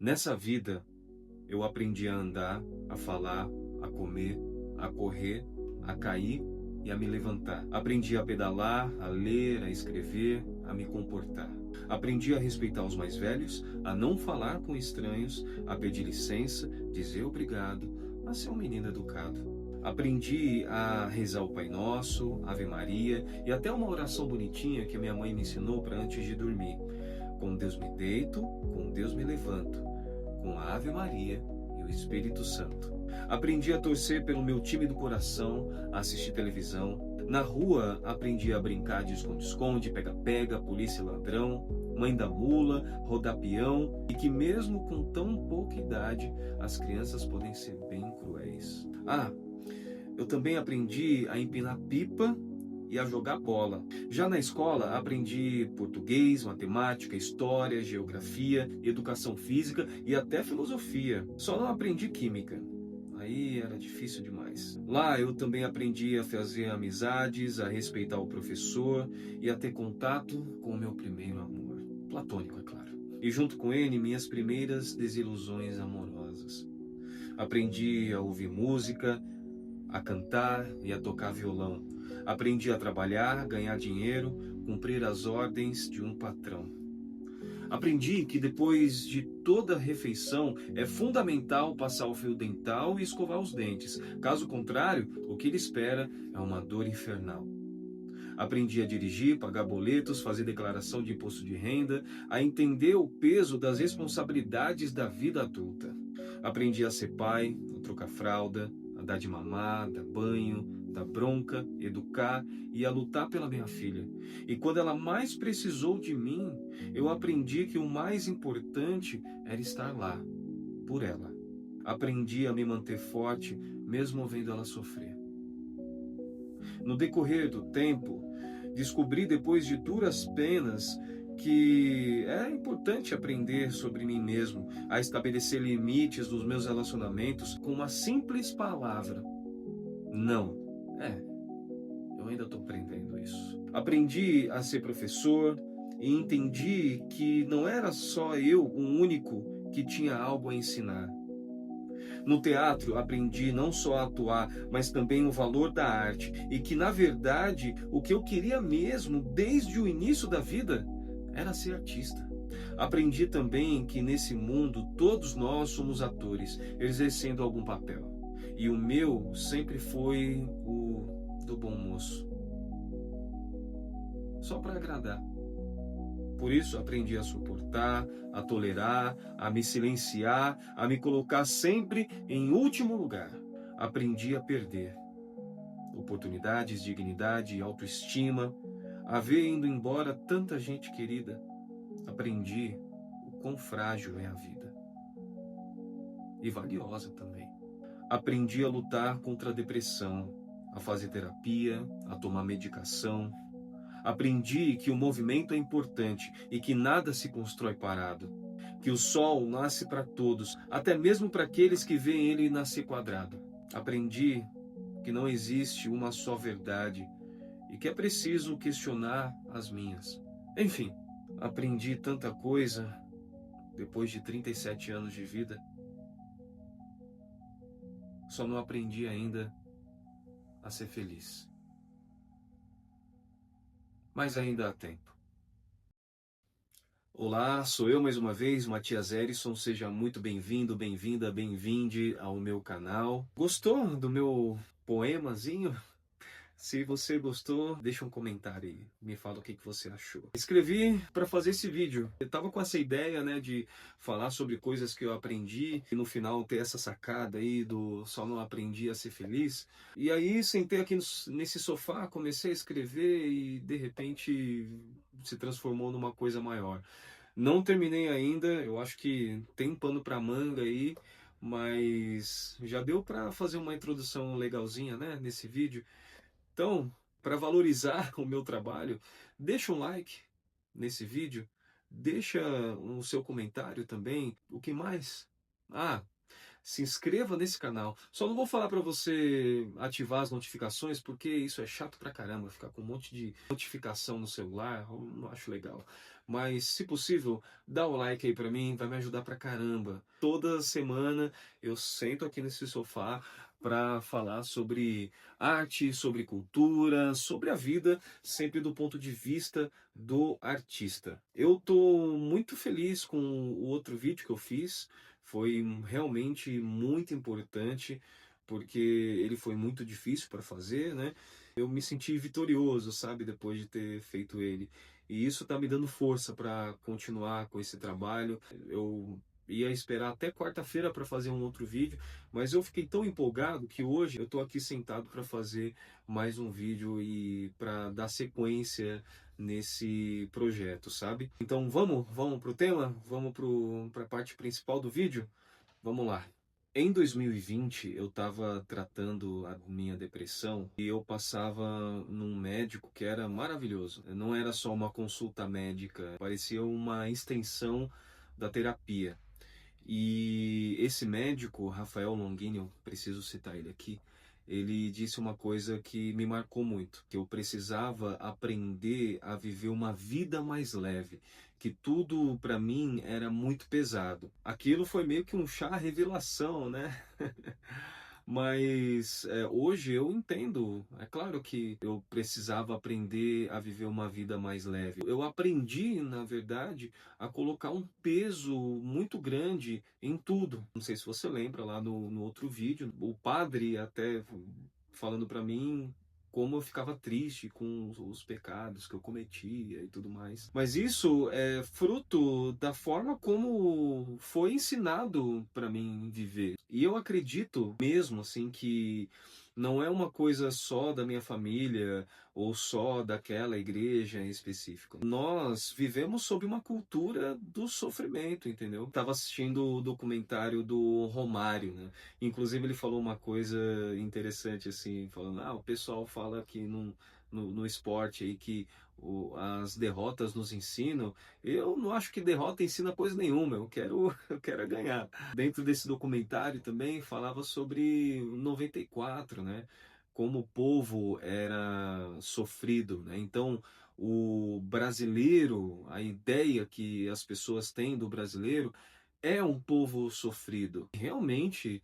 Nessa vida, eu aprendi a andar, a falar, a comer, a correr, a cair e a me levantar. Aprendi a pedalar, a ler, a escrever, a me comportar. Aprendi a respeitar os mais velhos, a não falar com estranhos, a pedir licença, dizer obrigado, a ser um menino educado. Aprendi a rezar o Pai Nosso, Ave Maria e até uma oração bonitinha que a minha mãe me ensinou para antes de dormir. Com Deus me deito, com Deus me levanto, com a Ave Maria e o Espírito Santo. Aprendi a torcer pelo meu time do coração, a assistir televisão. Na rua, aprendi a brincar de esconde-esconde, pega-pega, polícia e ladrão, mãe da mula, rodar peão, e que mesmo com tão pouca idade, as crianças podem ser bem cruéis. Eu também aprendi a empinar pipa e a jogar bola. Já na escola, aprendi português, matemática, história, geografia, educação física e até filosofia. Só não aprendi química. Aí era difícil demais. Lá eu também aprendi a fazer amizades, a respeitar o professor e a ter contato com o meu primeiro amor. Platônico, é claro. E junto com ele, minhas primeiras desilusões amorosas. Aprendi a ouvir música, a cantar e a tocar violão. Aprendi a trabalhar, ganhar dinheiro, cumprir as ordens de um patrão. Aprendi que depois de toda refeição é fundamental passar o fio dental e escovar os dentes. Caso contrário, o que ele espera é uma dor infernal. Aprendi a dirigir, pagar boletos, fazer declaração de imposto de renda, a entender o peso das responsabilidades da vida adulta. Aprendi a ser pai, a trocar fralda, a dar de mamar, dar banho, dar bronca, educar e a lutar pela minha filha. E quando ela mais precisou de mim, eu aprendi que o mais importante era estar lá, por ela. Aprendi a me manter forte, mesmo vendo ela sofrer. No decorrer do tempo, descobri depois de duras penas que é importante aprender sobre mim mesmo, a estabelecer limites nos meus relacionamentos com uma simples palavra. Não. Eu ainda estou aprendendo isso. Aprendi a ser professor e entendi que não era só eu o único que tinha algo a ensinar. No teatro, aprendi não só a atuar, mas também o valor da arte e que, na verdade, o que eu queria mesmo desde o início da vida era ser artista. Aprendi também que nesse mundo todos nós somos atores, exercendo algum papel. E o meu sempre foi o do bom moço. Só para agradar. Por isso aprendi a suportar, a tolerar, a me silenciar, a me colocar sempre em último lugar. Aprendi a perder oportunidades, dignidade e autoestima, a ver indo embora tanta gente querida. Aprendi o quão frágil é a vida. E valiosa também. Aprendi a lutar contra a depressão, a fazer terapia, a tomar medicação. Aprendi que o movimento é importante e que nada se constrói parado. Que o sol nasce para todos, até mesmo para aqueles que veem ele nascer quadrado. Aprendi que não existe uma só verdade e que é preciso questionar as minhas. Enfim, aprendi tanta coisa depois de 37 anos de vida. Só não aprendi ainda a ser feliz. Mas ainda há tempo. Olá, sou eu mais uma vez, Matias Erison. Seja muito bem-vindo, bem-vinda, bem-vinde ao meu canal. Gostou do meu poemazinho? Se você gostou, deixa um comentário aí, me fala o que você achou. Escrevi para fazer esse vídeo. Eu tava com essa ideia, né, de falar sobre coisas que eu aprendi e no final ter essa sacada aí do só não aprendi a ser feliz. E aí sentei aqui nesse sofá, comecei a escrever e de repente se transformou numa coisa maior. Não terminei ainda, eu acho que tem pano para manga aí, mas já deu para fazer uma introdução legalzinha, né, nesse vídeo. Então, para valorizar o meu trabalho, deixa um like nesse vídeo, deixa o seu comentário também. O que mais? se inscreva nesse canal. Só não vou falar para você ativar as notificações, porque isso é chato pra caramba, ficar com um monte de notificação no celular, eu não acho legal. Mas, se possível, dá o like aí pra mim, vai me ajudar pra caramba. Toda semana eu sento aqui nesse sofá para falar sobre arte, sobre cultura, sobre a vida, sempre do ponto de vista do artista. Eu tô muito feliz com o outro vídeo que eu fiz, foi realmente muito importante, porque ele foi muito difícil para fazer, né? Eu me senti vitorioso, sabe, depois de ter feito ele. E isso tá me dando força para continuar com esse trabalho. Eu ia esperar até quarta-feira para fazer um outro vídeo, mas eu fiquei tão empolgado que hoje eu tô aqui sentado para fazer mais um vídeo e para dar sequência nesse projeto, sabe? Então vamos pro tema? Vamos para a parte principal do vídeo? Vamos lá. Em 2020, eu estava tratando a minha depressão e eu passava num médico que era maravilhoso. Não era só uma consulta médica, parecia uma extensão da terapia. E esse médico, Rafael Longini, eu preciso citar ele aqui, ele disse uma coisa que me marcou muito, que eu precisava aprender a viver uma vida mais leve, que tudo para mim era muito pesado. Aquilo foi meio que um chá revelação, né? Mas hoje eu entendo, é claro que eu precisava aprender a viver uma vida mais leve. Eu aprendi, na verdade, a colocar um peso muito grande em tudo. Não sei se você lembra lá no outro vídeo, o padre até falando para mim como eu ficava triste com os pecados que eu cometia e tudo mais. Mas isso é fruto da forma como foi ensinado para mim viver. E eu acredito mesmo assim que não é uma coisa só da minha família ou só daquela igreja em específico. Nós vivemos sob uma cultura do sofrimento, entendeu? Estava assistindo o documentário do Romário, né? Inclusive ele falou uma coisa interessante assim, falando, o pessoal fala que no esporte aí que as derrotas nos ensinam. Eu não acho que derrota ensina coisa nenhuma, eu quero ganhar. Dentro desse documentário também falava sobre o 94, né? Como o povo era sofrido, né? Então, o brasileiro, a ideia que as pessoas têm do brasileiro é um povo sofrido. Realmente,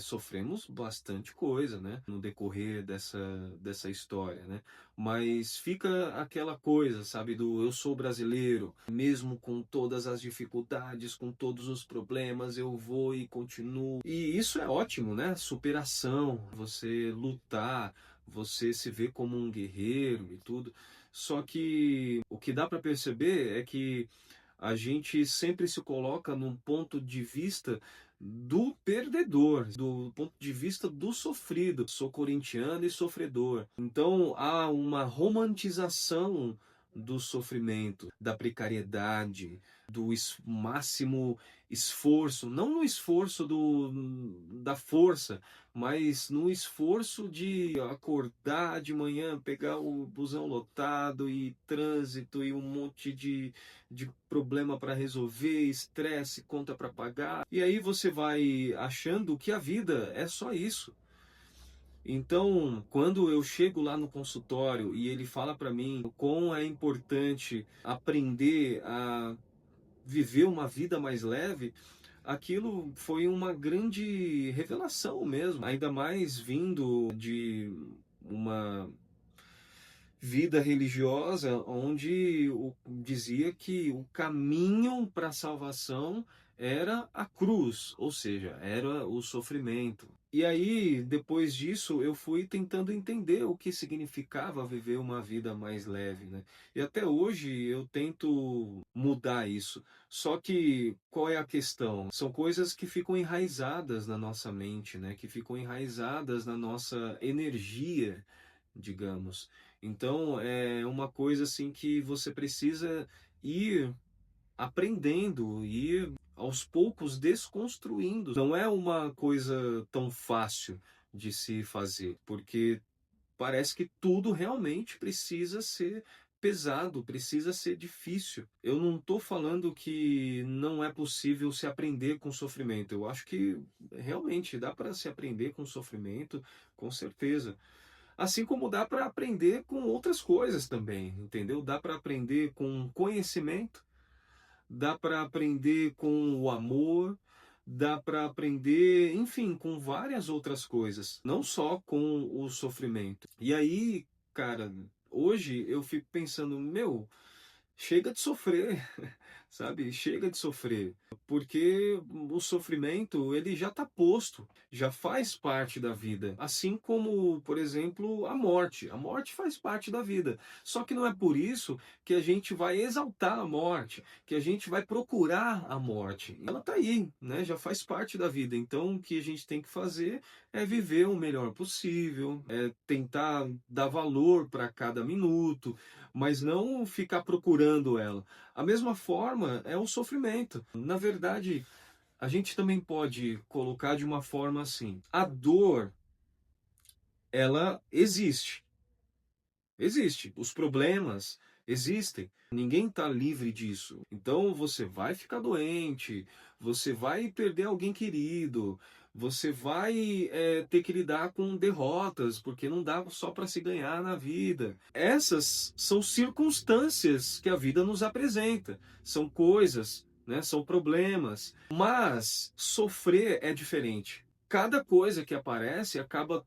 sofremos bastante coisa, né? No decorrer dessa história, né? Mas fica aquela coisa, sabe, do eu sou brasileiro, mesmo com todas as dificuldades, com todos os problemas, eu vou e continuo. E isso é ótimo, né? Superação, você lutar, você se vê como um guerreiro e tudo. Só que o que dá para perceber é que a gente sempre se coloca num ponto de vista do perdedor, do ponto de vista do sofrido. Sou corintiano e sofredor. Então há uma romantização do sofrimento, da precariedade, do máximo esforço, não no esforço da força, mas no esforço de acordar de manhã, pegar o busão lotado e trânsito e um monte de problema para resolver, estresse, conta para pagar. E aí você vai achando que a vida é só isso. Então, quando eu chego lá no consultório e ele fala para mim o quão é importante aprender a viver uma vida mais leve, aquilo foi uma grande revelação mesmo, ainda mais vindo de uma vida religiosa onde dizia que o caminho para a salvação era a cruz, ou seja, era o sofrimento. E aí, depois disso, eu fui tentando entender o que significava viver uma vida mais leve, né? E até hoje eu tento mudar isso. Só que qual é a questão? São coisas que ficam enraizadas na nossa mente, né? Que ficam enraizadas na nossa energia, digamos. Então, é uma coisa assim que você precisa ir aprendendo, ir aos poucos desconstruindo. Não é uma coisa tão fácil de se fazer, porque parece que tudo realmente precisa ser pesado, precisa ser difícil. Eu não estou falando que não é possível se aprender com sofrimento. Eu acho que realmente dá para se aprender com sofrimento, com certeza. Assim como dá para aprender com outras coisas também, entendeu? Dá para aprender com conhecimento, dá para aprender com o amor, dá para aprender, enfim, com várias outras coisas, não só com o sofrimento. E aí, cara, hoje eu fico pensando, meu, chega de sofrer, sabe? Chega de sofrer, porque o sofrimento, ele já está posto, já faz parte da vida. Assim como, por exemplo, a morte. A morte faz parte da vida. Só que não é por isso que a gente vai exaltar a morte, que a gente vai procurar a morte. Ela está aí, né? Já faz parte da vida. Então, o que a gente tem que fazer é viver o melhor possível, é tentar dar valor para cada minuto, mas não ficar procurando ela. A mesma forma é o sofrimento. Na verdade, a gente também pode colocar de uma forma assim: a dor, ela existe. Existe. Os problemas existem. Ninguém está livre disso. Então você vai ficar doente, você vai perder alguém querido, você vai ter que lidar com derrotas, porque não dá só para se ganhar na vida. Essas são circunstâncias que a vida nos apresenta. São coisas, né? São problemas. Mas sofrer é diferente. Cada coisa que aparece acaba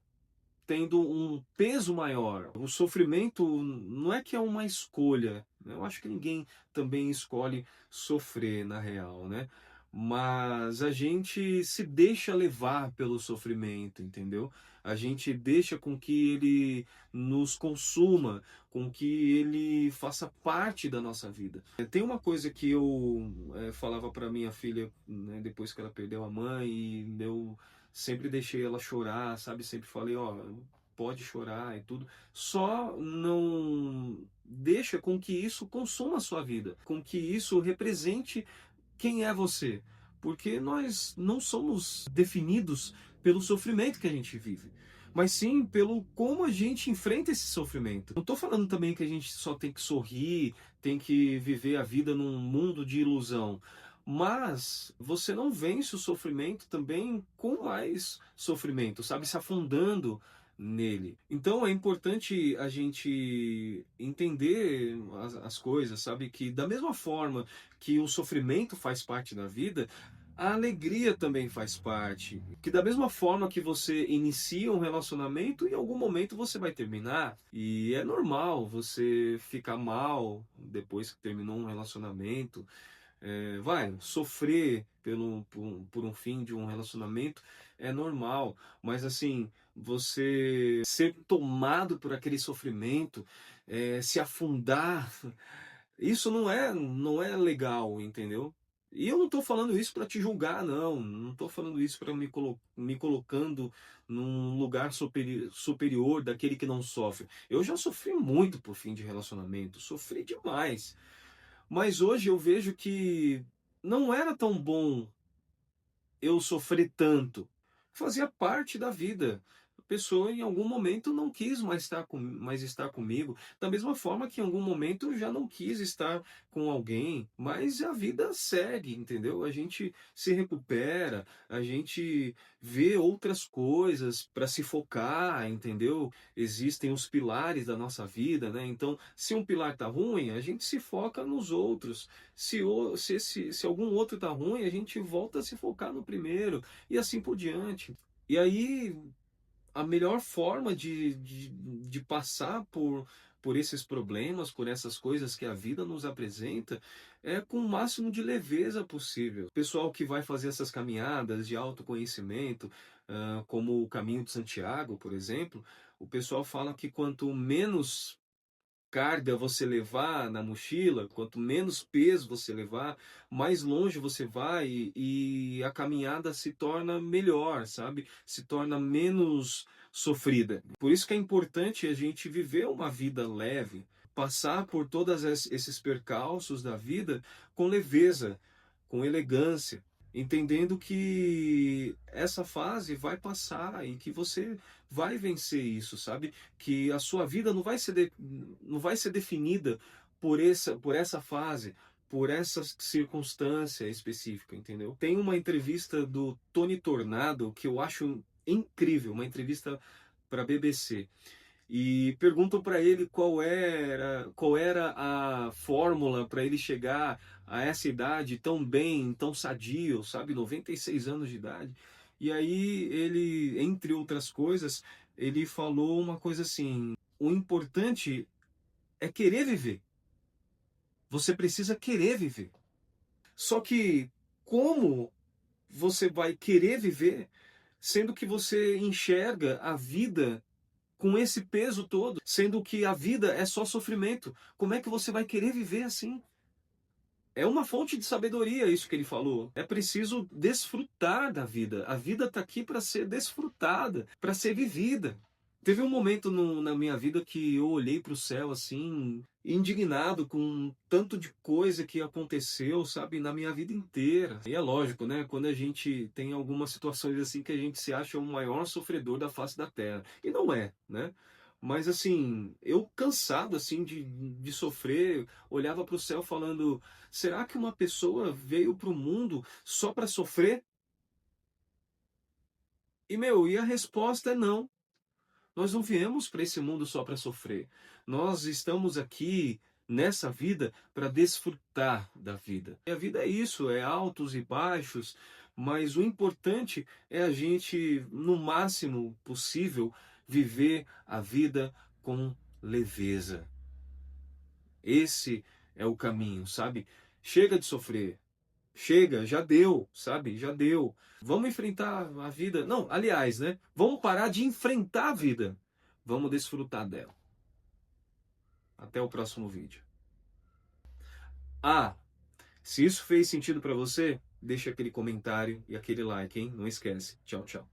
tendo um peso maior. O sofrimento não é que é uma escolha. Eu acho que ninguém também escolhe sofrer na real, né? Mas a gente se deixa levar pelo sofrimento, entendeu? A gente deixa com que ele nos consuma, com que ele faça parte da nossa vida. Tem uma coisa que eu falava para minha filha, né, depois que ela perdeu a mãe, e eu sempre deixei ela chorar, sabe? Sempre falei, ó, pode chorar e tudo. Só não deixa com que isso consuma a sua vida, com que isso represente quem é você. Porque nós não somos definidos pelo sofrimento que a gente vive, mas sim pelo como a gente enfrenta esse sofrimento. Não estou falando também que a gente só tem que sorrir, tem que viver a vida num mundo de ilusão. Mas você não vence o sofrimento também com mais sofrimento, sabe? Se afundando nele. Então é importante a gente entender as coisas, sabe? Que da mesma forma que o sofrimento faz parte da vida, a alegria também faz parte. Que da mesma forma que você inicia um relacionamento, em algum momento você vai terminar. E é normal você ficar mal depois que terminou um relacionamento. Vai, sofrer por um fim de um relacionamento é normal. Mas assim, você ser tomado por aquele sofrimento, se afundar, isso não é legal, entendeu? E eu não estou falando isso para te julgar, não. Não estou falando isso para me colocando num lugar superior daquele que não sofre. Eu já sofri muito por fim de relacionamento, sofri demais. Mas hoje eu vejo que não era tão bom eu sofrer tanto. Fazia parte da vida. A pessoa em algum momento não quis mais estar comigo, da mesma forma que em algum momento já não quis estar com alguém, mas a vida segue, entendeu? A gente se recupera, a gente vê outras coisas para se focar, entendeu? Existem os pilares da nossa vida, né? Então, se um pilar tá ruim, a gente se foca nos outros. Se algum outro tá ruim, a gente volta a se focar no primeiro e assim por diante. E aí, a melhor forma de passar por esses problemas, por essas coisas que a vida nos apresenta, é com o máximo de leveza possível. O pessoal que vai fazer essas caminhadas de autoconhecimento, como o Caminho de Santiago, por exemplo, o pessoal fala que quanto menos carga você levar na mochila, quanto menos peso você levar, mais longe você vai e a caminhada se torna melhor, sabe? Se torna menos sofrida. Por isso que é importante a gente viver uma vida leve, passar por todos esses percalços da vida com leveza, com elegância. entendendo que essa fase vai passar e que você vai vencer isso, sabe? Que a sua vida não vai ser definida por essa fase, por essa circunstância específica, entendeu? Tem uma entrevista do Tony Tornado que eu acho incrível, uma entrevista para a BBC. E perguntam para ele qual era a fórmula para ele chegar a essa idade tão bem, tão sadio, sabe, 96 anos de idade. E aí ele, entre outras coisas, ele falou uma coisa assim: o importante é querer viver. Você precisa querer viver. Só que como você vai querer viver sendo que você enxerga a vida com esse peso todo, sendo que a vida é só sofrimento? Como é que você vai querer viver assim? É uma fonte de sabedoria isso que ele falou. É preciso desfrutar da vida. A vida está aqui para ser desfrutada, para ser vivida. Teve um momento na minha vida que eu olhei para o céu assim, indignado com tanto de coisa que aconteceu, sabe, na minha vida inteira. E é lógico, né? Quando a gente tem algumas situações assim que a gente se acha o maior sofredor da face da terra. E não é, né? Mas assim, eu cansado assim de sofrer, olhava para o céu falando: será que uma pessoa veio para o mundo só para sofrer? E a resposta é não. Nós não viemos para esse mundo só para sofrer. Nós estamos aqui nessa vida para desfrutar da vida. E a vida é isso, é altos e baixos, mas o importante é a gente, no máximo possível, viver a vida com leveza. Esse é o caminho, sabe? Chega de sofrer. Chega, já deu, sabe? Já deu. Vamos enfrentar a vida. Não, aliás, né? Vamos parar de enfrentar a vida. Vamos desfrutar dela. Até o próximo vídeo. Ah, se isso fez sentido para você, deixa aquele comentário e aquele like, hein? Não esquece. Tchau, tchau.